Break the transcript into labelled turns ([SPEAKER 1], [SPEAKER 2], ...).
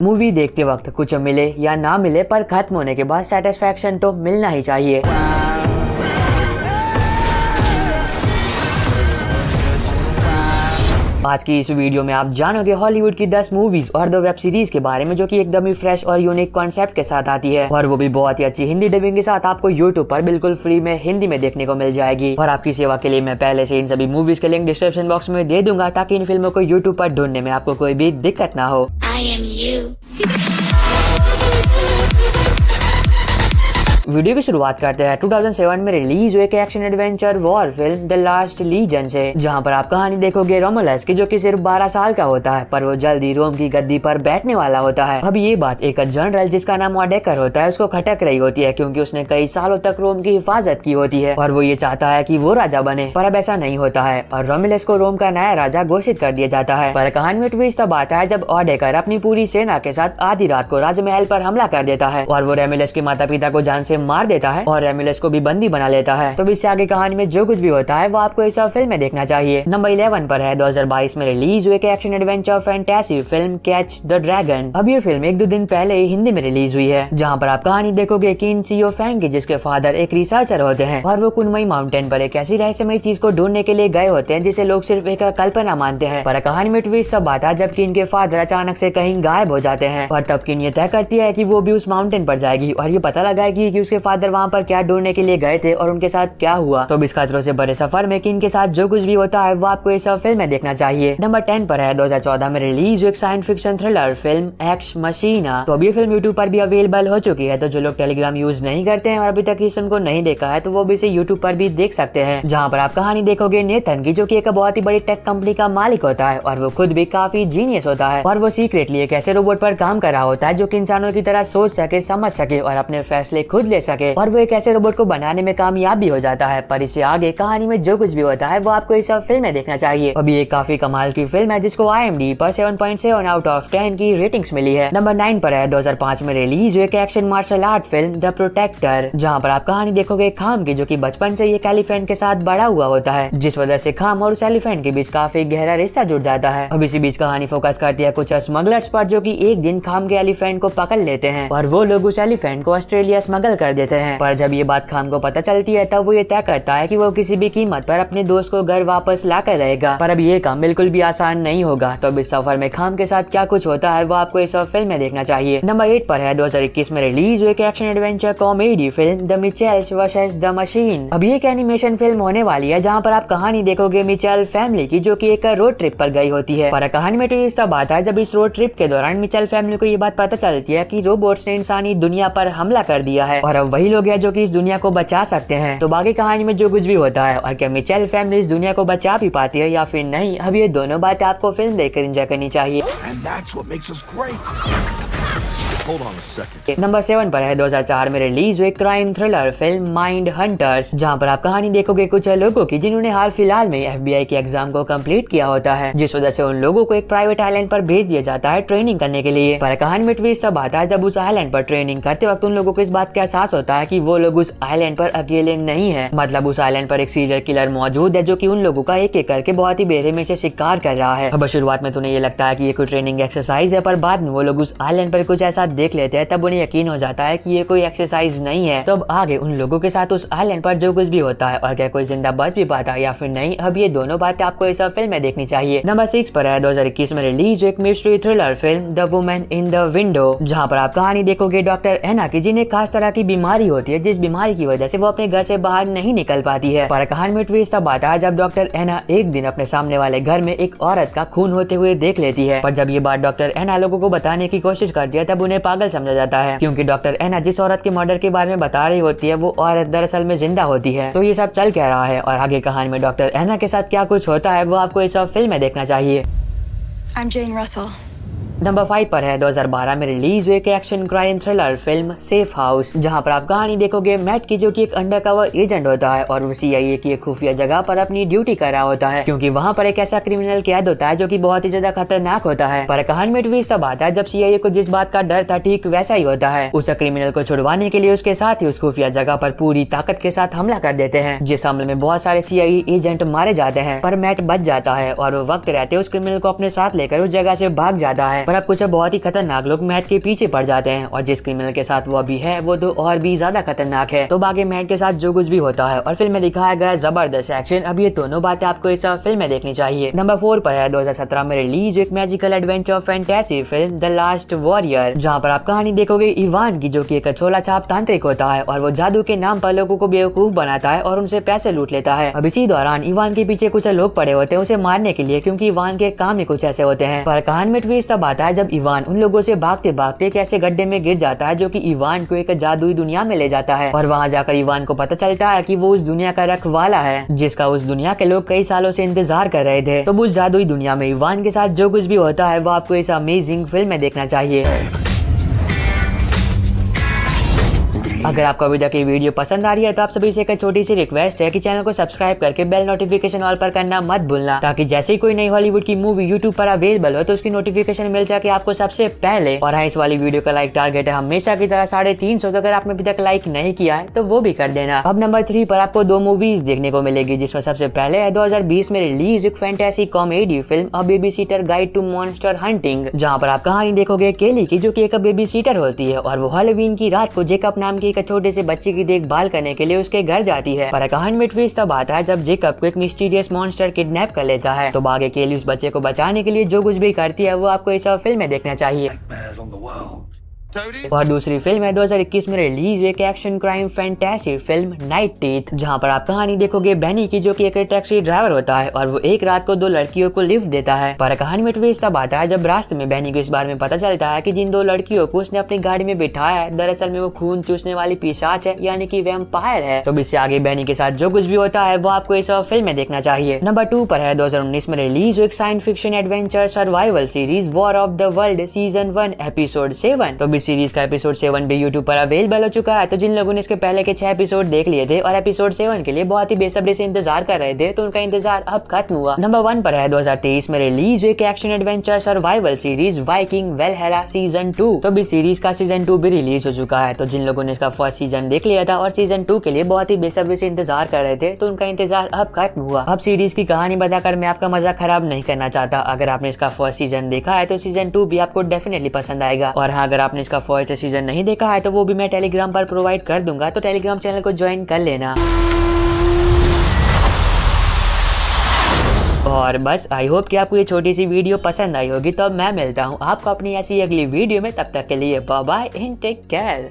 [SPEAKER 1] Movie देखते वक्त कुछ मिले या ना मिले, पर खत्म होने के बाद सेटिस्फैक्शन तो मिलना ही चाहिए। आज की इस वीडियो में आप जानोगे हॉलीवुड की 10 मूवीज और 2 वेब सीरीज के बारे में जो कि एकदम ही फ्रेश और यूनिक कॉन्सेप्ट के साथ आती है, और वो भी बहुत ही अच्छी हिंदी डबिंग के साथ आपको यूट्यूब पर बिल्कुल फ्री में हिंदी में देखने को मिल जाएगी। और आपकी सेवा के लिए मैं पहले से इन सभी मूवीज के लिंक डिस्क्रिप्शन बॉक्स में दे दूंगा, ताकि इन फिल्मों को यूट्यूब पर ढूंढने में आपको कोई भी दिक्कत ना हो। वीडियो की शुरुआत करते हैं 2007 में रिलीज हुए action adventure war film the last legion से, जहां पर आप कहानी देखोगे रोमुलस की, जो कि सिर्फ 12 साल का होता है, पर वो जल्दी रोम की गद्दी पर बैठने वाला होता है। अब ये बात एक जनरल जिसका नाम ऑडेकर होता है उसको खटक रही होती है, क्योंकि उसने कई सालों तक रोम की हिफाजत की होती है और वो ये चाहता है कि वो राजा बने, पर अब ऐसा नहीं होता है और रोमुलस को रोम का नया राजा घोषित कर दिया जाता है। पर कहानी में ट्विस्ट तब आता है जब ऑडेकर अपनी पूरी सेना के साथ आधी रात को राजमहल पर हमला कर देता है और वो रोमुलस के माता पिता को जान से मार देता है और रोमुलस को भी बंदी बना लेता है। तो इससे आगे कहानी में जो कुछ भी होता है वो आपको इस फिल्म में देखना चाहिए। नंबर 11 पर है 2022 में रिलीज हुए action adventure fantasy film catch the dragon. अब ये फिल्म 1-2 दिन पहले ही हिंदी में रिलीज हुई है, जहाँ पर आप कहानी देखोगे किन सीओ फैंग की, जिसके फादर एक रिसर्चर होते हैं और वो कुनमई माउंटेन पर एक ऐसी रहस्यमय चीज को ढूंढने के लिए गए होते हैं जिसे लोग सिर्फ एक कल्पना मानते हैं। पर कहानी में ट्विस्ट सब आता है जब किन के फादर अचानक से कहीं गायब हो जाते हैं और तब किन ये तय करती है कि वो भी उस माउंटेन पर जाएगी और ये पता लगाएगी कि उसके फादर वहाँ पर क्या ढूंढने के लिए गए थे और उनके साथ क्या हुआ। तो इस खतरों से बड़े सफर में किन के साथ जो कुछ भी होता है वो आपको इस फिल्म में देखना चाहिए। नंबर 10 पर है 2014 में रिलीज हुई science fiction thriller film x मशीना। तो अब ये फिल्म यूट्यूब पर भी अवेलेबल हो चुकी है, तो जो लोग टेलीग्राम यूज नहीं करते हैं और अभी तक इस फिल्म को नहीं देखा है तो वो भी इसे यूट्यूब पर भी देख सकते हैं, जहाँ पर आप कहानी देखोगे नेथन की, जो कि एक बहुत ही बड़ी टेक कंपनी का मालिक होता है और वो खुद भी काफी जीनियस होता है और वो सीक्रेटली एक ऐसे रोबोट पर काम कर रहा होता है जो कि इंसानों की तरह सोच सके, समझ सके और अपने फैसले खुद ले सके, और वो एक ऐसे रोबोट को बनाने में कामयाब भी हो जाता है। पर इससे आगे कहानी में जो कुछ भी होता है वो आपको इस फिल्म में देखना चाहिए। अभी एक काफी कमाल की फिल्म है जिसको IMDb पर 7.7 आउट ऑफ 10 की रेटिंग्स मिली है। नंबर 9 पर है 2005 में रिलीज हुई action martial art film the protector, जहाँ पर आप कहानी देखोगे खाम की, जो कि बचपन से एक एलिफेंट के साथ बड़ा हुआ होता है, जिस वजह से खाम और उस एलिफेंट के बीच काफी गहरा रिश्ता जुड़ जाता है। अब इसी बीच कहानी फोकस करती है कुछ स्मगलर्स पर, जो कि एक दिन खाम के एलिफेंट को पकड़ लेते हैं और वो लोग उस एलिफेंट को ऑस्ट्रेलिया स्मगल कर देते हैं। पर जब ये बात खाम को पता चलती है तब वो ये तय करता है कि वो किसी भी कीमत पर अपने दोस्त को घर वापस लाकर रहेगा। पर अब ये काम बिल्कुल भी आसान नहीं होगा, तो अब इस सफर में खाम के साथ क्या कुछ होता है वो आपको इस फिल्म में देखना चाहिए। नंबर 8 पर है 2021 में रिलीज हुई action adventure comedy film the Mitchells versus the machine. अब ये एक एनिमेशन फिल्म होने वाली है, जहाँ पर आप कहानी देखोगे मिचेल फैमिली की, जो कि एक रोड ट्रिप पर गई होती है। पर कहानी में ट्विस्ट तब आता है जब इस रोड ट्रिप के दौरान मिचेल फैमिली को ये बात पता चलती है कि रोबोट्स ने इंसानी दुनिया पर हमला कर दिया है और अब वही लोग हैं जो कि इस दुनिया को बचा सकते हैं। तो बाकी कहानी में जो कुछ भी होता है और क्या मिचेल फैमिली इस दुनिया को बचा भी पाती है या फिर नहीं, अब ये दोनों बातें आपको फिल्म देखकर एंजॉय करनी चाहिए। नंबर 7 पर है 2004 में रिलीज हुई crime thriller film mind hunters, जहाँ पर आप कहानी देखोगे कुछ लोगों की जिन्होंने हाल फिलहाल में FBI के एग्जाम को कंप्लीट किया होता है, जिस वजह से उन लोगों को एक प्राइवेट आइलैंड पर भेज दिया जाता है ट्रेनिंग करने के लिए। पर कहानी में ट्विस्ट तब आता है जब उस आइलैंड पर ट्रेनिंग करते वक्त उन लोगों को इस बात का एहसास होता है कि वो लोग उस आइलैंड पर अकेले नहीं है, मतलब उस आइलैंड पर एक सीरियल किलर मौजूद है जो कि उन लोगों का एक एक करके बहुत ही बेरहमी से शिकार कर रहा है। अब शुरुआत में तुम्हें ये लगता है कि ये कोई ट्रेनिंग एक्सरसाइज है, पर बाद में वो लोग उस आइलैंड पर कुछ ऐसा देख लेते हैं तब उन्हें यकीन हो जाता है कि ये कोई एक्सरसाइज नहीं है। तो अब आगे उन लोगों के साथ उस आइलैंड पर जो कुछ भी होता है और क्या कोई जिंदा बच भी पाता है या फिर नहीं, अब ये दोनों बातें आपको इस फिल्म में देखनी चाहिए। नंबर 6 पर है 2021 में रिलीज एक mystery thriller film the woman in the window, जहाँ पर आप कहानी देखोगे डॉक्टर एना की, जिन्हें खास तरह की बीमारी होती है, जिस बीमारी की वजह से वो अपने घर से बाहर नहीं निकल पाती है। पर कहानी में ट्विस्ट तब आता है जब डॉक्टर एना एक दिन अपने सामने वाले घर में एक औरत का खून होते हुए देख लेती है। पर जब ये बात डॉक्टर एना लोगों को बताने की कोशिश करती है तब उन्हें पागल समझा जाता है, क्योंकि डॉक्टर एना जिस औरत के मर्डर के बारे में बता रही होती है वो औरत दरअसल में जिंदा होती है। तो ये सब चल क्या रहा है और आगे कहानी में डॉक्टर एना के साथ क्या कुछ होता है वो आपको इस फिल्म में देखना चाहिए।
[SPEAKER 2] I'm Jane Russell.
[SPEAKER 1] नंबर 5 पर है 2012 में रिलीज हुई action crime thriller film safe house, जहां पर आप कहानी देखोगे मैट की, जो कि एक अंडरकवर एजेंट होता है और वो CIA की एक खुफिया जगह पर अपनी ड्यूटी कर रहा होता है, क्योंकि वहां पर एक ऐसा क्रिमिनल कैद होता है जो कि बहुत ही ज्यादा खतरनाक होता है। पर कहानी में ट्विस्ट तब आता है जब CIA को जिस बात का डर था ठीक वैसा ही होता है। उस क्रिमिनल को छुड़वाने के लिए उसके साथ ही उस खुफिया जगह पर पूरी ताकत के साथ हमला कर देते हैं, जिस हमले में बहुत सारे CIA एजेंट मारे जाते हैं। पर मैट बच जाता है और वो वक्त रहते उस क्रिमिनल को अपने साथ लेकर उस जगह से भाग जाता है। पर अब कुछ बहुत ही खतरनाक लोग मैट के पीछे पड़ जाते हैं और जिस क्रिमिनल के साथ वो अभी है वो तो और भी ज्यादा खतरनाक है। तो बाकी मैट के साथ जो कुछ भी होता है और फिल्म में दिखाया गया जबरदस्त एक्शन, अब ये दोनों बातें आपको इस फिल्म में देखनी चाहिए। नंबर 4 पर है 2017 में रिलीज एक magical adventure fantasy film the last warrior, जहाँ पर आप कहानी देखोगे इवान की, जो कि एक छोला छाप तांत्रिक होता है और वो जादू के नाम पर लोगों को बेवकूफ बनाता है और उनसे पैसे लूट लेता है। अब इसी दौरान इवान के पीछे कुछ लोग पड़े होते हैं उसे मारने के लिए, क्योंकि इवान के काम ही कुछ ऐसे होते हैं। पर कहानी में ट्विस्ट तब आता है जब इवान उन लोगों से भागते भागते एक ऐसे गड्ढे में गिर जाता है जो कि इवान को एक जादुई दुनिया में ले जाता है और वहाँ जाकर इवान को पता चलता है कि वो उस दुनिया का रखवाला है जिसका उस दुनिया के लोग कई सालों से इंतजार कर रहे थे। तो उस जादुई दुनिया में इवान के साथ जो कुछ भी होता है वो आपको इस अमेजिंग फिल्म में देखना चाहिए। अगर आपको अभी तक ये वीडियो पसंद आ रही है तो आप सभी से एक छोटी सी रिक्वेस्ट है कि चैनल को सब्सक्राइब करके बेल नोटिफिकेशन ऑल पर करना मत भूलना, ताकि जैसे ही कोई नई हॉलीवुड की मूवी यूट्यूब पर अवेलेबल हो तो उसकी नोटिफिकेशन मिल जाए आपको सबसे पहले। और हाँ, इस वाली वीडियो का लाइक टारगेट है हमेशा की तरह 350, तो अगर आपने अभी तक लाइक नहीं किया है तो वो भी कर देना। अब नंबर 3 पर आपको 2 मूवीज देखने को मिलेगी, जिसमें सबसे पहले है 2020 में रिलीज एक fantasy comedy film a babysitter guide to monster hunting, जहाँ पर आप कहानी देखोगे केली की, जो की एक बेबी सीटर होती है और वो हैलोवीन की रात को जेकब नाम की एक छोटे से बच्चे की देखभाल करने के लिए उसके घर जाती है। पर कहानी में ट्विस्ट तब आता है जब जेकब को एक मिस्टीरियस मॉन्स्टर किडनैप कर लेता है। तो आगे केली उस बच्चे को बचाने के लिए जो कुछ भी करती है वो आपको इस फिल्म में देखना चाहिए। और दूसरी फिल्म है 2021 में रिलीज एक action crime fantasy film night teeth, जहाँ पर आप कहानी देखोगे बेनी की, जो कि एक टैक्सी ड्राइवर होता है और वो एक रात को 2 लड़कियों को लिफ्ट देता है। पर कहानी में ट्विस्ट तब आता है जब रास्ते में बेनी को इस बारे में पता चलता है कि जिन 2 लड़कियों को उसने अपनी गाड़ी में बिठाया है दरअसल में वो खून चूसने वाली पिशाच है, यानी कि वैम्पायर है। तो इससे आगे बेनी के साथ जो कुछ भी होता है वो आपको इस फिल्म में देखना चाहिए। नंबर 2 पर है 2019 में रिलीज एक science fiction adventure survival series war of the world season 1 episode 7। तो इस सीरीज का एपिसोड 7 भी यूट्यूब पर अवेलेबल हो चुका है। तो जिन लोगों ने इसके पहले के 6 एपिसोड देख लिए थे और एपिसोड 7 के लिए बहुत ही बेसब्री से इंतजार कर रहे थे, तो उनका इंतजार अब खत्म हुआ। नंबर 1 पर है 2023 में रिलीज एक action adventure survival series Viking Valhalla season 2। तो इस सीरीज का सीजन 2 भी रिलीज हो चुका है। तो जिन लोगों ने इसका फर्स्ट सीजन देख लिया था और सीजन 2 के लिए बहुत ही बेसब्री से इंतजार कर रहे थे, तो उनका इंतजार अब खत्म हुआ। अब सीरीज की कहानी बताकर मैं आपका मजा खराब नहीं करना चाहता। अगर आपने इसका फर्स्ट सीजन देखा है तो सीजन 2 भी आपको डेफिनेटली पसंद आएगा। और हाँ, अगर आपने इसका फर्स्ट सीजन नहीं देखा है तो वो भी मैं टेलीग्राम पर प्रोवाइड कर दूंगा, तो टेलीग्राम चैनल को ज्वाइन कर लेना। और बस आई होप कि आपको ये छोटी सी वीडियो पसंद आई होगी। तो अब मैं मिलता हूँ आपको अपनी ऐसी अगली वीडियो में, तब तक के लिए bye bye and take care.